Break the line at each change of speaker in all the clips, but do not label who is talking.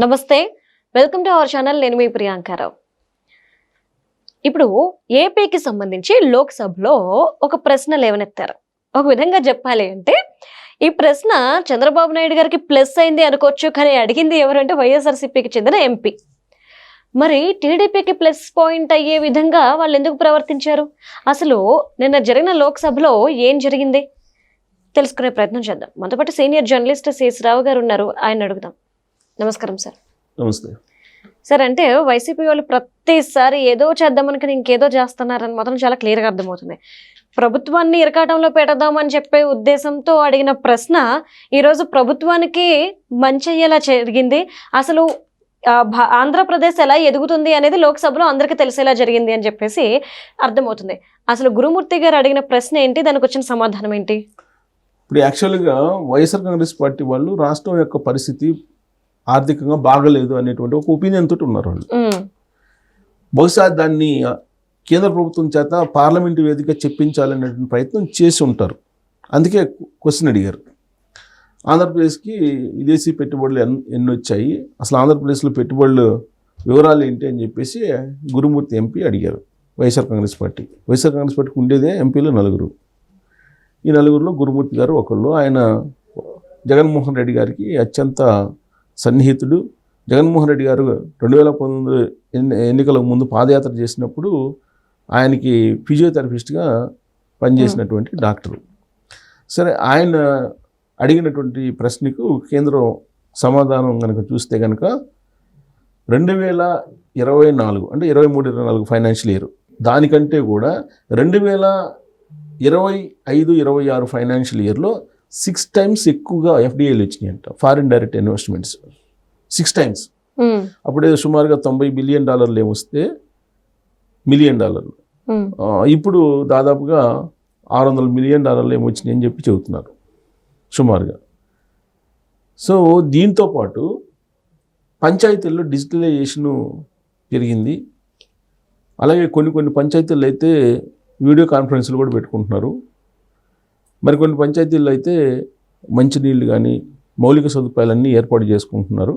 నమస్తే. Welcome to our channel. నేను మీ ప్రియాంకారావు. ఇప్పుడు ఏపీకి సంబంధించి లోక్సభలో ఒక ప్రశ్న లేవనెత్తారు. ఒక విధంగా చెప్పాలి అంటే ఈ ప్రశ్న చంద్రబాబు నాయుడు గారికి ప్లస్ అయింది అనుకోవచ్చు. కానీ అడిగింది ఎవరంటే వైఎస్ఆర్సీపీకి చెందిన ఎంపీ. మరి టీడీపీకి ప్లస్ పాయింట్ అయ్యే విధంగా వాళ్ళు ఎందుకు ప్రవర్తించారు? అసలు నిన్న జరిగిన లోక్సభలో ఏం జరిగింది తెలుసుకునే ప్రయత్నం చేద్దాం. మనతో పాటు సీనియర్ జర్నలిస్ట్ శేషరావు గారు ఉన్నారు. ఆయన అడుగుదాం. నమస్కారం సార్.
నమస్తే
సార్. అంటే వైసీపీ వాళ్ళు ప్రతిసారి ఏదో చేద్దామనుకుని ఇంకేదో చేస్తున్నారని మాత్రం చాలా క్లియర్గా అర్థమవుతుంది. ప్రభుత్వాన్ని ఇరకాటంలో పెట్టదామని చెప్పే ఉద్దేశంతో అడిగిన ప్రశ్న ఈరోజు ప్రభుత్వానికి మంచి అయ్యేలా జరిగింది. అసలు ఆంధ్రప్రదేశ్ ఎలా ఎదుగుతుంది అనేది లోక్సభలో అందరికీ తెలిసేలా జరిగింది అని చెప్పేసి అర్థమవుతుంది. అసలు గురుమూర్తి గారు అడిగిన ప్రశ్న ఏంటి, దానికి వచ్చిన సమాధానం ఏంటి?
ఇప్పుడు యాక్చువల్గా వైఎస్ఆర్ కాంగ్రెస్ పార్టీ వాళ్ళు రాష్ట్రం యొక్క పరిస్థితి ఆర్థికంగా బాగలేదు అనేటువంటి ఒక ఒపీనియన్ తోటి ఉన్నారు వాళ్ళు. బహుశా దాన్ని కేంద్ర ప్రభుత్వం చేత పార్లమెంటు వేదిక చెప్పించాలనేటువంటి ప్రయత్నం చేసి ఉంటారు. అందుకే క్వశ్చన్ అడిగారు. ఆంధ్రప్రదేశ్కి విదేశీ పెట్టుబడులు ఎన్ని వచ్చాయి, అసలు ఆంధ్రప్రదేశ్లో పెట్టుబడులు వివరాలు ఏంటి అని చెప్పేసి గురుమూర్తి ఎంపీ అడిగారు వైఎస్ఆర్ కాంగ్రెస్ పార్టీ. వైఎస్ఆర్ కాంగ్రెస్ పార్టీకి ఉండేదే ఎంపీలు 4. ఈ 4లో గురుమూర్తి గారు ఒకళ్ళు. ఆయన జగన్మోహన్ రెడ్డి గారికి అత్యంత సన్నిహితుడు. జగన్మోహన్ రెడ్డి గారు 2019 ఎన్నికలకు ముందు పాదయాత్ర చేసినప్పుడు ఆయనకి ఫిజియోథెరపిస్ట్గా పనిచేసినటువంటి డాక్టరు. సరే, ఆయన అడిగినటువంటి ప్రశ్నకు కేంద్రం సమాధానం కనుక చూస్తే కనుక 2024 అంటే 23-24 ఫైనాన్షియల్ ఇయర్, దానికంటే కూడా 2025-26 ఫైనాన్షియల్ ఇయర్లో 6 times ఎక్కువగా ఎఫ్డిఐలు వచ్చినాయంట, ఫారిన్ డైరెక్ట్ ఇన్వెస్ట్మెంట్స్. 6 times. అప్పుడే సుమారుగా $90 బిలియన్ ఏమొస్తే $1 మిలియన్. ఇప్పుడు దాదాపుగా $600 మిలియన్ ఏమొచ్చినాయి అని చెప్పి చెబుతున్నారు సుమారుగా. సో దీంతో పాటు పంచాయతీల్లో డిజిటలైజేషను పెరిగింది. అలాగే కొన్ని పంచాయతీల్లో అయితే వీడియో కాన్ఫరెన్స్లు కూడా పెట్టుకుంటున్నారు. మరికొన్ని పంచాయతీల్లో అయితే మంచినీళ్ళు కానీ మౌలిక సదుపాయాలన్నీ ఏర్పాటు చేసుకుంటున్నారు.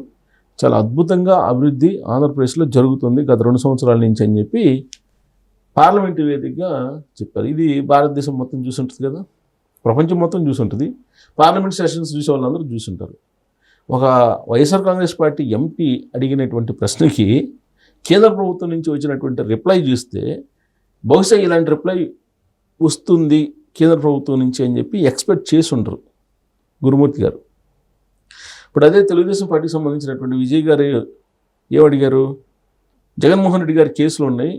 చాలా అద్భుతంగా అభివృద్ధి ఆంధ్రప్రదేశ్లో జరుగుతుంది గత 2 సంవత్సరాల నుంచి అని చెప్పి పార్లమెంటు వేదికగా చెప్పారు. ఇది భారతదేశం మొత్తం చూసుంటుంది కదా, ప్రపంచం మొత్తం చూసుంటుంది. పార్లమెంట్ సెషన్స్ చూసే వాళ్ళందరూ చూసుంటారు. ఒక వైఎస్ఆర్ కాంగ్రెస్ పార్టీ ఎంపీ అడిగినటువంటి ప్రశ్నకి కేంద్ర ప్రభుత్వం నుంచి వచ్చినటువంటి రిప్లై చూస్తే బహుశా ఇలాంటి రిప్లై వస్తుంది కేంద్ర ప్రభుత్వం నుంచి అని చెప్పి ఎక్స్పెక్ట్ చేసి ఉండరు గురుమూర్తి గారు. ఇప్పుడు అదే తెలుగుదేశం పార్టీకి సంబంధించినటువంటి విజయ్ గారు ఏమడిగారు? జగన్మోహన్ రెడ్డి గారి కేసులు ఉన్నాయి,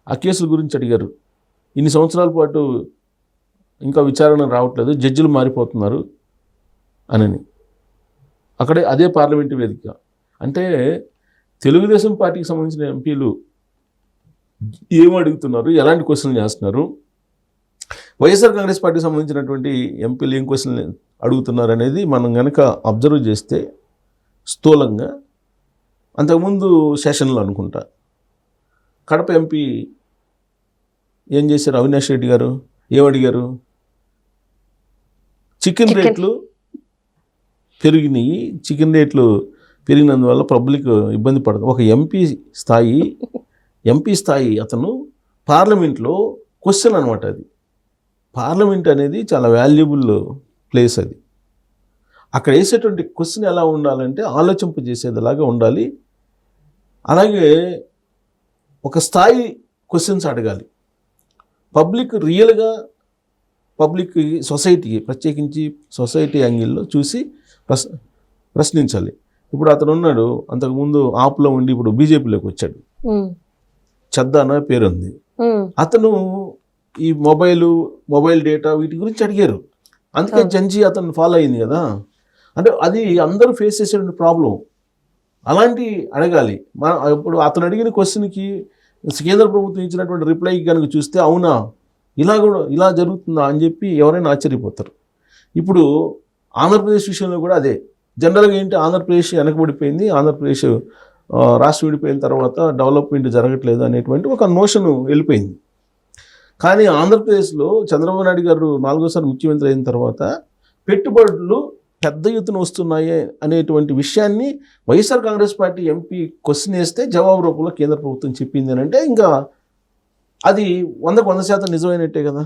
ఆ కేసుల గురించి అడిగారు. ఇన్ని సంవత్సరాల పాటు ఇంకా విచారణ రావట్లేదు, జడ్జిలు మారిపోతున్నారు అని. అక్కడే అదే పార్లమెంటు వేదిక. అంటే తెలుగుదేశం పార్టీకి సంబంధించిన ఎంపీలు ఏం అడుగుతున్నారు, ఎలాంటి క్వశ్చన్లు చేస్తున్నారు, వైఎస్ఆర్ కాంగ్రెస్ పార్టీకి సంబంధించినటువంటి ఎంపీలు ఏం క్వశ్చన్లు అడుగుతున్నారు అనేది మనం కనుక అబ్జర్వ్ చేస్తే స్థూలంగా అంతకుముందు సెషన్లో అనుకుంటా కడప ఎంపీ ఏం చేశారు, అవినాష్ రెడ్డి గారు ఏమడిగారు? చికెన్ రేట్లు పెరిగినాయి, చికెన్ రేట్లు పెరిగినందువల్ల పబ్లిక్ ఇబ్బంది పడుతుంది. ఒక ఎంపీ స్థాయి అతను పార్లమెంట్లో క్వశ్చన్ అనమాట. అది పార్లమెంట్ అనేది చాలా వాల్యుబుల్ ప్లేస్. అది అక్కడ వేసేటువంటి క్వశ్చన్ ఎలా ఉండాలంటే ఆలోచింపజేసేదిలాగా ఉండాలి. అలాగే ఒక స్థాయి క్వశ్చన్స్ అడగాలి. పబ్లిక్ రియల్గా సొసైటీకి ప్రత్యేకించి సొసైటీ యాంగిల్లో చూసి ప్రశ్నించాలి. ఇప్పుడు అతను ఉన్నాడు, అంతకుముందు ఆప్లో ఉండి ఇప్పుడు బీజేపీలోకి వచ్చాడు, చద్దా అనే పేరు ఉంది. అతను ఈ మొబైల్ డేటా వీటి గురించి అడిగారు. అందుకే జంజీ అతను ఫాలో అయింది కదా. అంటే అది అందరూ ఫేస్ చేసే ప్రాబ్లం. అలాంటి అడగాలి. ఇప్పుడు అతను అడిగిన క్వశ్చన్కి కేంద్ర ప్రభుత్వం ఇచ్చినటువంటి రిప్లైకి కనుక చూస్తే అవునా ఇలా జరుగుతుందా అని చెప్పి ఎవరైనా ఆశ్చర్యపోతారు. ఇప్పుడు ఆంధ్రప్రదేశ్ విషయంలో కూడా అదే. జనరల్గా ఏంటి, ఆంధ్రప్రదేశ్ వెనకబడిపోయింది, ఆంధ్రప్రదేశ్ రాష్ట్రం విడిపోయిన తర్వాత డెవలప్మెంట్ జరగట్లేదు అనేటువంటి ఒక నోషన్ వెళ్ళిపోయింది. కానీ ఆంధ్రప్రదేశ్లో చంద్రబాబు నాయుడు గారు 4వ సారి ముఖ్యమంత్రి అయిన తర్వాత పెట్టుబడులు పెద్ద ఎత్తున వస్తున్నాయి అనేటువంటి విషయాన్ని YSR Congress party MP question వేస్తే జవాబు రూపంలో కేంద్ర ప్రభుత్వం చెప్పింది అని అంటే ఇంకా అది 100% నిజమైనట్టే కదా.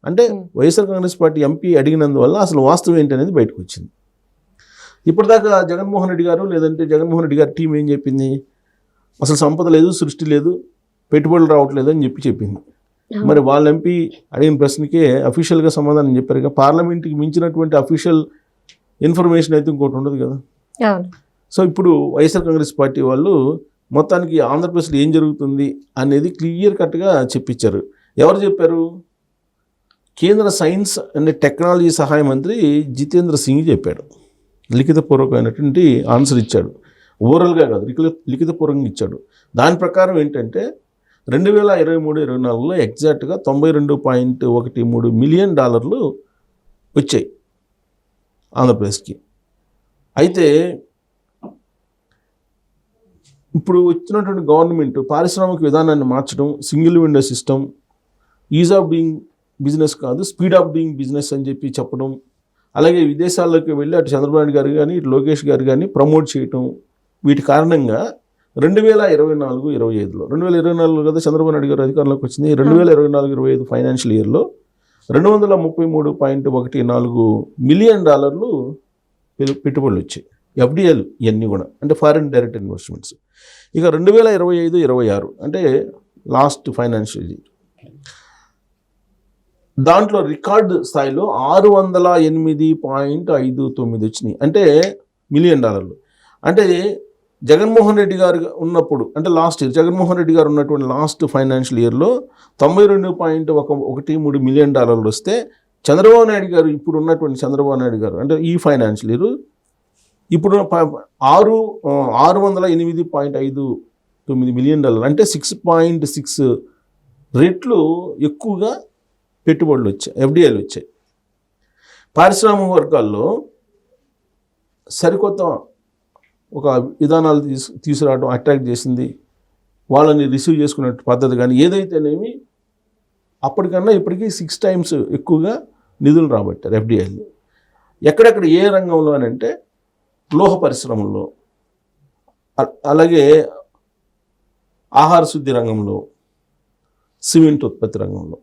అంటే వైఎస్ఆర్ కాంగ్రెస్ పార్టీ ఎంపీ అడిగినందువల్ల అసలు వాస్తవం ఏంటి అనేది బయటకు వచ్చింది. ఇప్పటిదాకా జగన్మోహన్ రెడ్డి గారు లేదంటే జగన్మోహన్ రెడ్డి గారి టీం ఏం చెప్పింది, అసలు సంపద లేదు, సృష్టి లేదు, పెట్టుబడులు రావట్లేదు అని చెప్పింది. మరి వాళ్ళ ఎంపీ అడిగిన ప్రశ్నకే అఫీషియల్గా సమాధానం చెప్పారు కదా. పార్లమెంట్కి మించినటువంటి అఫీషియల్ ఇన్ఫర్మేషన్ అయితే ఇంకోటి ఉండదు కదా. సో ఇప్పుడు వైఎస్ఆర్ కాంగ్రెస్ పార్టీ వాళ్ళు మొత్తానికి ఆంధ్రప్రదేశ్లో ఏం జరుగుతుంది అనేది క్లియర్ కట్గా చెప్పించారు. ఎవరు చెప్పారు? కేంద్ర సైన్స్ అండ్ టెక్నాలజీ సహాయ మంత్రి జితేంద్ర సింగ్ చెప్పాడు. లిఖితపూర్వకమైనటువంటి ఆన్సర్ ఇచ్చాడు, ఓవరాల్గా కాదు, లిఖితపూర్వకంగా ఇచ్చాడు. దాని ప్రకారం ఏంటంటే 2023-24లో ఎగ్జాక్ట్గా $92.13 మిలియన్ వచ్చాయి ఆంధ్రప్రదేశ్కి. అయితే ఇప్పుడు వచ్చినటువంటి గవర్నమెంట్ పారిశ్రామిక విధానాన్ని మార్చడం, single window system, is of doing business కాదు స్పీడ్ ఆఫ్ డూయింగ్ బిజినెస్ అని చెప్పడం, అలాగే విదేశాల్లోకి వెళ్ళి అటు చంద్రబాబు నాయుడు గారు కానీ ఇటు లోకేష్ గారు కానీ ప్రమోట్ చేయటం, వీటి కారణంగా 2024-25లో 2024 కదా చంద్రబాబు నాయుడు గారు అధికారంలోకి వచ్చింది. 2024-25 ఫైనాన్షియల్ ఇయర్లో $233.14 మిలియన్ పెట్టుబడులు వచ్చాయి. ఎఫ్డిఐలు ఇవన్నీ కూడా అంటే ఫారిన్ డైరెక్ట్ ఇన్వెస్ట్మెంట్స్. ఇక 2025-26 అంటే లాస్ట్ ఫైనాన్షియల్ ఇయర్, దాంట్లో రికార్డు స్థాయిలో $608.59 వచ్చినాయి, అంటే మిలియన్. అంటే జగన్మోహన్ రెడ్డి గారు ఉన్నప్పుడు అంటే లాస్ట్ ఇయర్ జగన్మోహన్ రెడ్డి గారు ఉన్నటువంటి లాస్ట్ ఫైనాన్షియల్ ఇయర్లో $92.13 మిలియన్ వస్తే, చంద్రబాబు నాయుడు గారు ఇప్పుడు ఉన్నటువంటి చంద్రబాబు నాయుడు గారు అంటే ఈ ఫైనాన్షియల్ ఇయర్ ఇప్పుడు $608.59 మిలియన్ అంటే 6.6 రెట్లు ఎక్కువగా పెట్టుబడులు వచ్చాయి, ఎఫ్డిఐలు వచ్చాయి. పారిశ్రామిక వర్గాల్లో సరికొత్త ఒక విధానాలు తీసుకురావడం అట్రాక్ట్ చేసింది, వాళ్ళని రిసీవ్ చేసుకునే పద్ధతి కానీ ఏదైతేనేమి అప్పటికన్నా ఇప్పటికీ 6 times ఎక్కువగా నిధులు రాబట్టారు ఎఫ్డిఐలు. ఎక్కడెక్కడ ఏ రంగంలో అని అంటే లోహ పరిశ్రమల్లో, అలాగే ఆహార శుద్ధి రంగంలో, సిమెంట్ ఉత్పత్తి రంగంలో,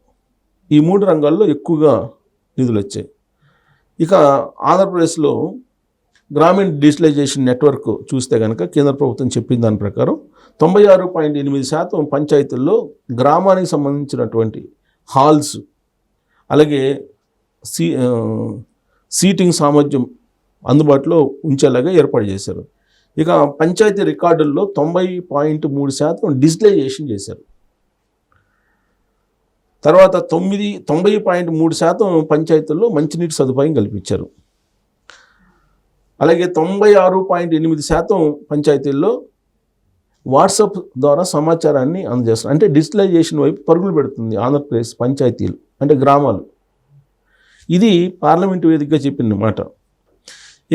ఈ 3 రంగాల్లో ఎక్కువగా నిధులు వచ్చాయి. ఇక ఆంధ్రప్రదేశ్లో గ్రామీణ డిజిటలైజేషన్ నెట్వర్క్ చూస్తే కనుక కేంద్ర ప్రభుత్వం చెప్పిన దాని ప్రకారం 96.8% పంచాయతీల్లో గ్రామానికి సంబంధించినటువంటి హాల్స్, అలాగే సీటింగ్ సామర్థ్యం అందుబాటులో ఉంచేలాగా ఏర్పాటు చేశారు. ఇక పంచాయతీ రికార్డుల్లో 90.3% డిజిటలైజేషన్ చేశారు. తర్వాత 90.3% పంచాయతీల్లో మంచినీటి సదుపాయం కల్పించారు. అలాగే 96.8% పంచాయతీల్లో వాట్సాప్ ద్వారా సమాచారాన్ని అందజేస్తారు. అంటే డిజిటలైజేషన్ వైపు పరుగులు పెడుతుంది ఆంధ్రప్రదేశ్ పంచాయతీలు అంటే గ్రామాలు. ఇది పార్లమెంటు వేదికగా చెప్పిన మాట.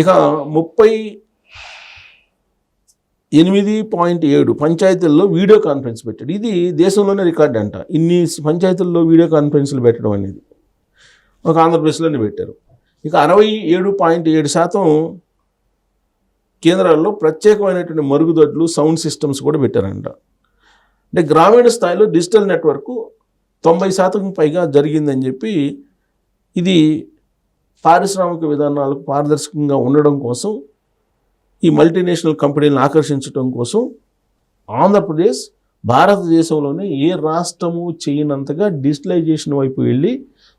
ఇక 38.7 పంచాయతీల్లో వీడియో కాన్ఫరెన్స్ పెట్టాడు. ఇది దేశంలోనే రికార్డ్ అంట, ఇన్ని పంచాయతీల్లో వీడియో కాన్ఫరెన్స్లు పెట్టడం అనేది ఒక ఆంధ్రప్రదేశ్లోనే పెట్టారు. ఇక 67.7% కేంద్రాల్లో ప్రత్యేకమైనటువంటి మరుగుదొడ్లు, సౌండ్ సిస్టమ్స్ కూడా పెట్టారంట. అంటే గ్రామీణ స్థాయిలో డిజిటల్ నెట్వర్క్ 90% పైగా జరిగిందని చెప్పి, ఇది పారిశ్రామిక విధానాలకు పారదర్శకంగా ఉండడం కోసం, ఈ మల్టీనేషనల్ కంపెనీలను ఆకర్షించడం కోసం ఆంధ్రప్రదేశ్ భారతదేశంలోనే ఏ రాష్ట్రము చేయనంతగా డిజిటలైజేషన్ వైపు వెళ్ళి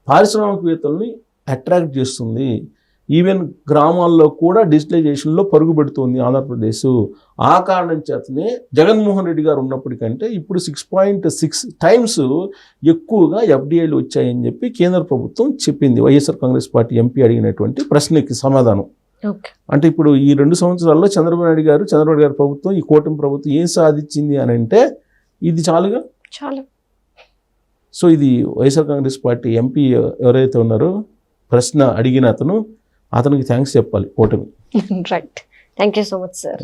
పారిశ్రామికవేత్తల్ని అట్రాక్ట్ చేస్తుంది. ఈవెన్ గ్రామాల్లో కూడా డిజిటలైజేషన్లో పరుగు పెడుతుంది ఆంధ్రప్రదేశ్. ఆ కారణం చేతనే జగన్మోహన్ రెడ్డి గారు ఉన్నప్పటికంటే ఇప్పుడు 6.6 times ఎక్కువగా ఎఫ్డిఐలు వచ్చాయని చెప్పి కేంద్ర ప్రభుత్వం చెప్పింది. వైఎస్ఆర్ కాంగ్రెస్ పార్టీ ఎంపీ అడిగినటువంటి ప్రశ్నకి సమాధానం. అంటే ఇప్పుడు ఈ 2 సంవత్సరాల్లో చంద్రబాబు నాయుడు గారి ప్రభుత్వం, ఈ కూటమి ప్రభుత్వం ఏం సాధించింది అని అంటే ఇది చాలుగా. సో ఇది వైఎస్ఆర్ కాంగ్రెస్ పార్టీ ఎంపీ ఎవరైతే ఉన్నారో ప్రశ్న అడిగిన అతనికి థ్యాంక్స్ చెప్పాలి కూటమి.
Right, thank you so much sir.